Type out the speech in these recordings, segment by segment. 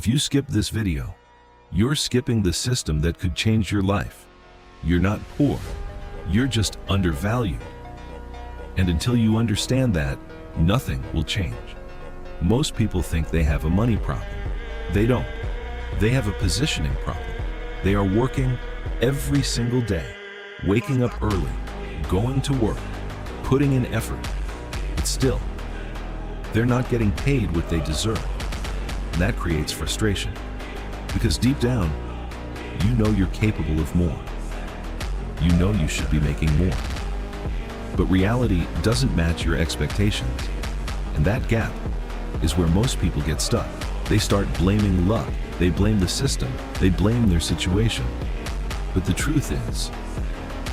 If you skip this video, you're skipping the system that could change your life. You're not poor, you're just undervalued. And until you understand that, nothing will change. Most people think they have a money problem. They don't. They have a positioning problem. They are working every single day, waking up early, going to work, putting in effort, but still, they're not getting paid what they deserve. And that creates frustration, because deep down, you know you're capable of more. You know you should be making more. But reality doesn't match your expectations, and that gap is where most people get stuck. They start blaming luck, they blame the system, they blame their situation. But the truth is,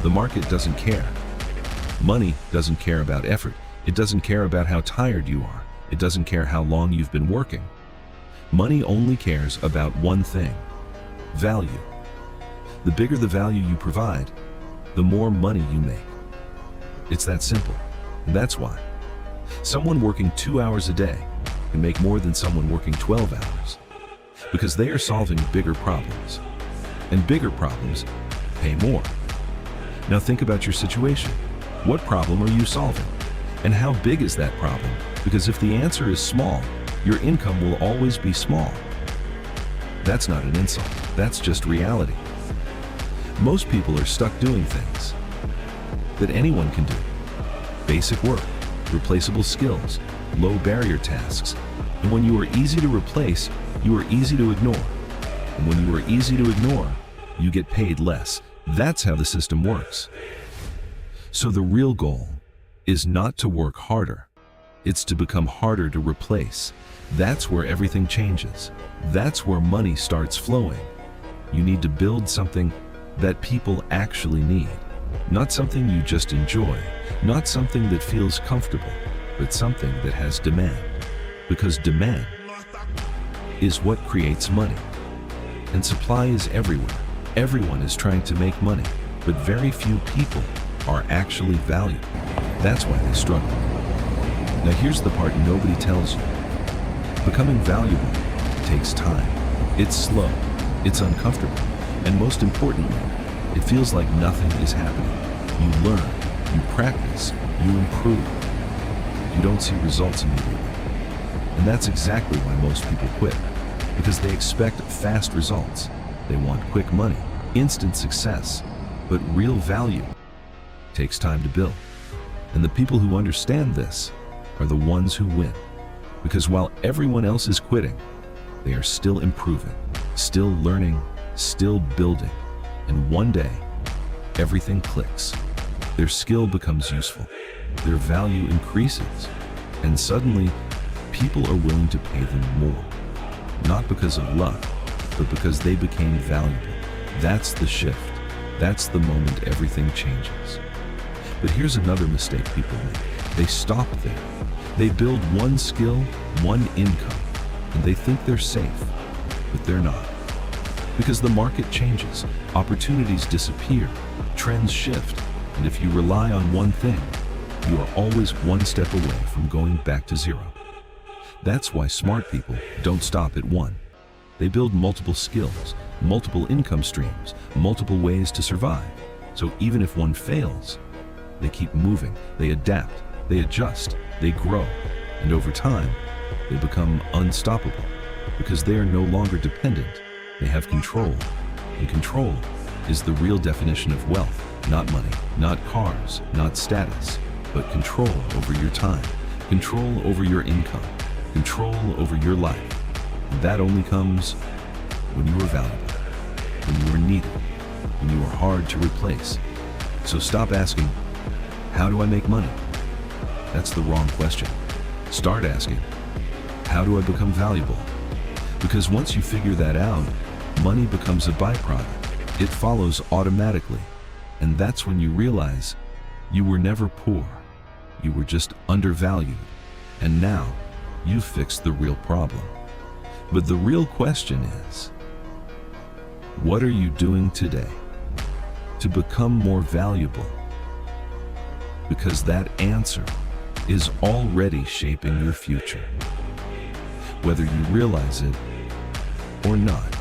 the market doesn't care. Money doesn't care about effort. It doesn't care about how tired you are. It doesn't care how long you've been working. Money only cares about one thing: value. The bigger the value you provide, the more money you make. It's that simple. And that's why someone working 2 hours a day can make more than someone working 12 hours. Because they are solving bigger problems. And bigger problems pay more. Now think about your situation. What problem are you solving? And how big is that problem? Because if the answer is small, your income will always be small. That's not an insult. That's just reality. Most people are stuck doing things that anyone can do. Basic work, replaceable skills, low barrier tasks. And when you are easy to replace, you are easy to ignore. And when you are easy to ignore, you get paid less. That's how the system works. So the real goal is not to work harder. It's to become harder to replace. That's where everything changes. That's where money starts flowing. You need to build something that people actually need. Not something you just enjoy, not something that feels comfortable, but something that has demand. Because demand is what creates money. And supply is everywhere. Everyone is trying to make money, but very few people are actually valued. That's why they struggle. Now here's the part nobody tells you. Becoming valuable takes time. It's slow, it's uncomfortable, and most importantly, it feels like nothing is happening. You learn, you practice, you improve. You don't see results immediately. And that's exactly why most people quit. Because they expect fast results. They want quick money, instant success. But real value takes time to build. And the people who understand this are the ones who win. Because while everyone else is quitting, they are still improving, still learning, still building. And one day, everything clicks. Their skill becomes useful. Their value increases. And suddenly, people are willing to pay them more. Not because of luck, but because they became valuable. That's the shift. That's the moment everything changes. But here's another mistake people make. They stop there. They build one skill, one income, and they think they're safe, but they're not. Because the market changes, opportunities disappear, trends shift, and if you rely on one thing, you are always one step away from going back to zero. That's why smart people don't stop at one. They build multiple skills, multiple income streams, multiple ways to survive. So even if one fails, they keep moving, they adapt, they adjust, they grow, and over time, they become unstoppable because they are no longer dependent. They have control, and control is the real definition of wealth. Not money, not cars, not status, but control over your time, control over your income, control over your life. And that only comes when you are valuable, when you are needed, when you are hard to replace. So stop asking, how do I make money? That's the wrong question. Start asking, how do I become valuable? Because once you figure that out, money becomes a byproduct. It follows automatically. And that's when you realize you were never poor. You were just undervalued. And now you've fixed the real problem. But the real question is, what are you doing today to become more valuable? Because that answer is already shaping your future. Whether you realize it or not.